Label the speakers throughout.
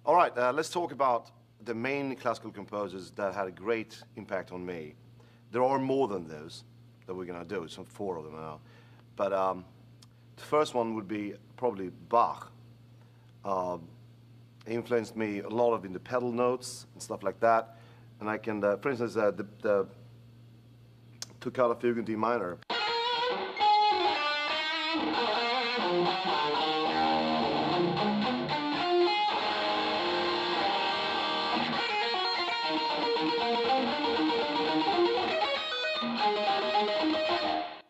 Speaker 1: All right, let's talk about the main classical composers that had a great impact on me. There are more than those that we're going to do. Some 4 of them now. But the first one would be probably Bach. He influenced me a lot in the pedal notes and stuff like that. And I can, for instance, the Toccata Fugue in D minor.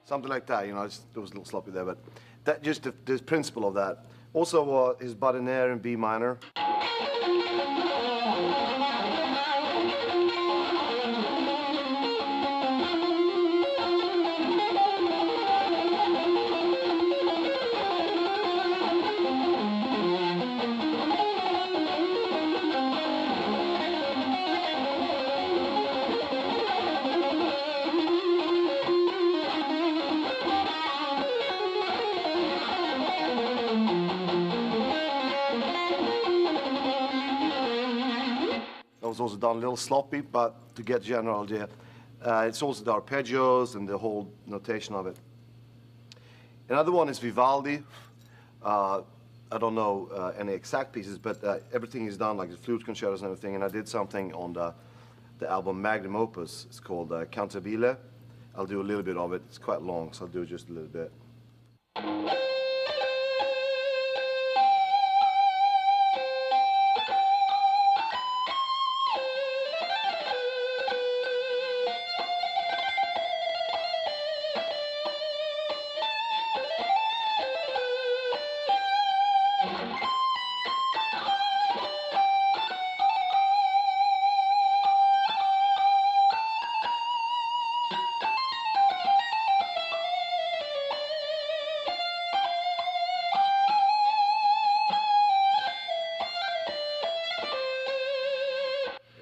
Speaker 1: Something like that, you know, it was a little sloppy there, but that just the principle of that. Also, his Badener in B minor. Was also done a little sloppy, but to get general idea. It's also the arpeggios and the whole notation of it. Another one is Vivaldi. I don't know any exact pieces, but everything is done like the flute concertos and everything. And I did something on the album Magnum Opus. It's called Cantabile. I'll do a little bit of it. It's quite long, so I'll do just a little bit.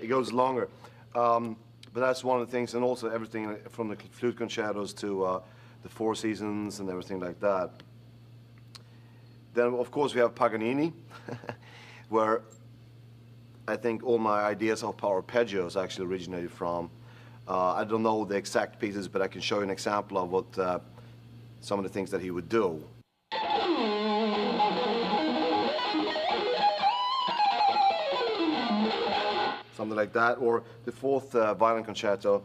Speaker 1: It goes longer, but that's one of the things, and also everything from the flute concertos to the Four Seasons and everything like that. Then, of course, we have Paganini, where I think all my ideas of arpeggios actually originated from. I don't know the exact pieces, but I can show you an example of what some of the things that he would do. Something like that, or the 4th violin concerto.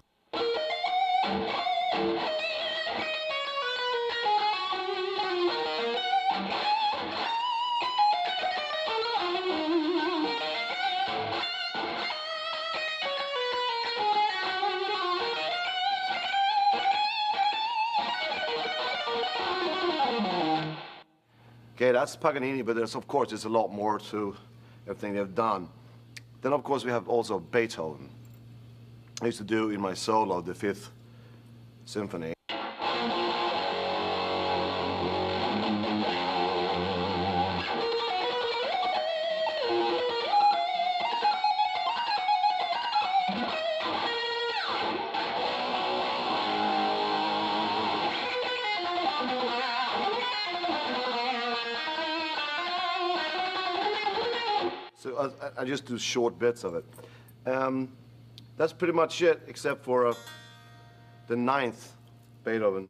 Speaker 1: Okay, that's Paganini, but there's, of course, there's a lot more to everything they've done. Then, of course, we have also Beethoven. I used to do in my solo the 5th Symphony. So I just do short bits of it. That's pretty much it, except for the 9th Beethoven.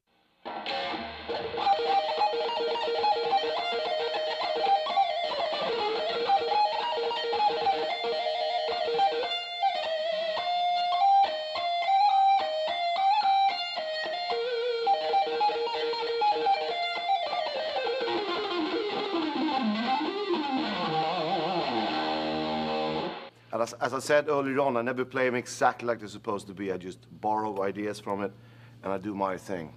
Speaker 1: As I said earlier on, I never play them exactly like they're supposed to be. I just borrow ideas from it, and I do my thing.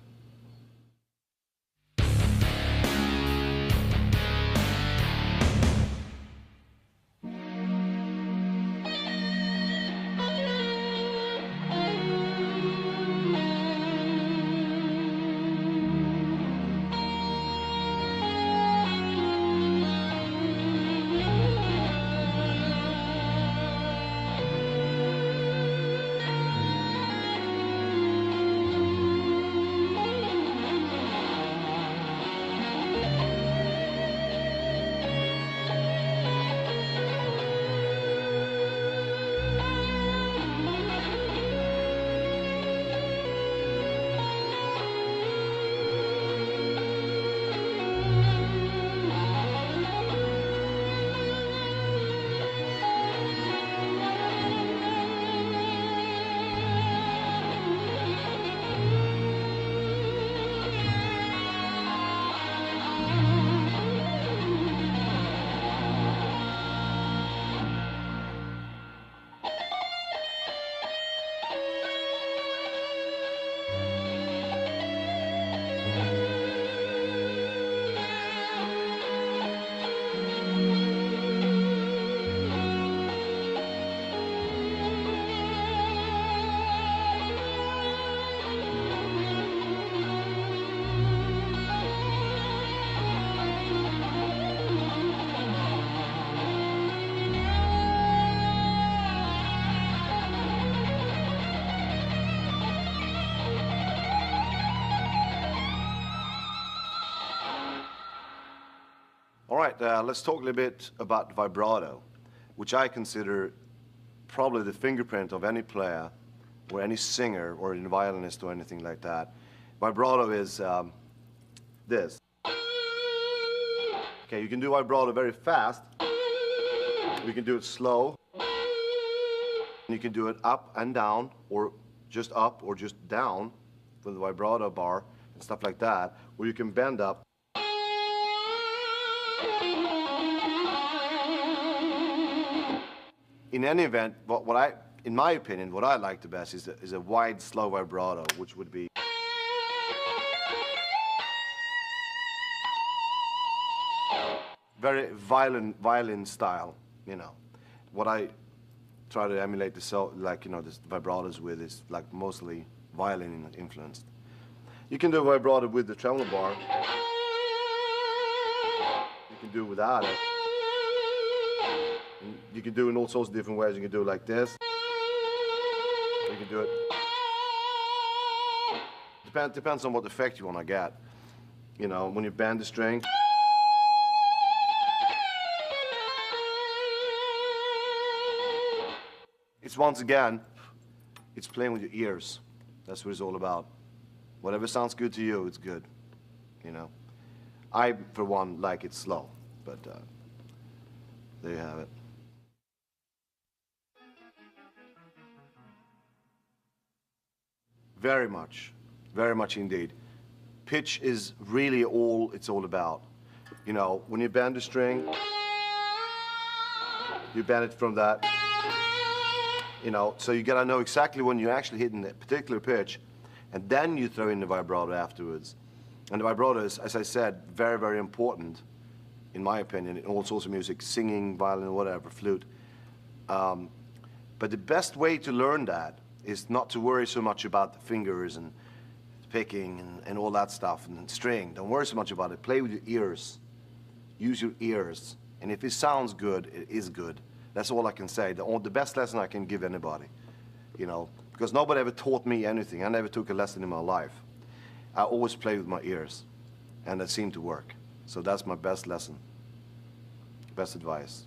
Speaker 1: right, let's talk a little bit about vibrato, which I consider probably the fingerprint of any player or any singer or any violinist or anything like that. Vibrato is this. Okay, you can do vibrato very fast. You can do it slow. You can do it up and down, or just up or just down with the vibrato bar and stuff like that, or you can bend up. In any event, in my opinion, what I like the best is a wide, slow vibrato, which would be very violin style, you know. What I try to emulate the vibratos with is like mostly violin influenced. You can do vibrato with the tremolo bar. You can do without it. And you can do it in all sorts of different ways. You can do it like this. You can do it. Depends on what effect you want to get. You know, when you bend the string. It's once again, it's playing with your ears. That's what it's all about. Whatever sounds good to you, it's good. You know, I for one like it slow, but there you have it. Very much indeed. Pitch is really all it's all about. You know, when you bend a string, you bend it from that. You know, so you gotta know exactly when you're actually hitting that particular pitch, and then you throw in the vibrato afterwards. And the vibrato is, as I said, very, very important, in my opinion, in all sorts of music, singing, violin, whatever, flute. But the best way to learn that is not to worry so much about the fingers and picking and all that stuff and string. Don't worry so much about it. Play with your ears. Use your ears. And if it sounds good, it is good. That's all I can say. The best lesson I can give anybody, you know, because nobody ever taught me anything. I never took a lesson in my life. I always played with my ears, and that seemed to work. So that's my best lesson, best advice.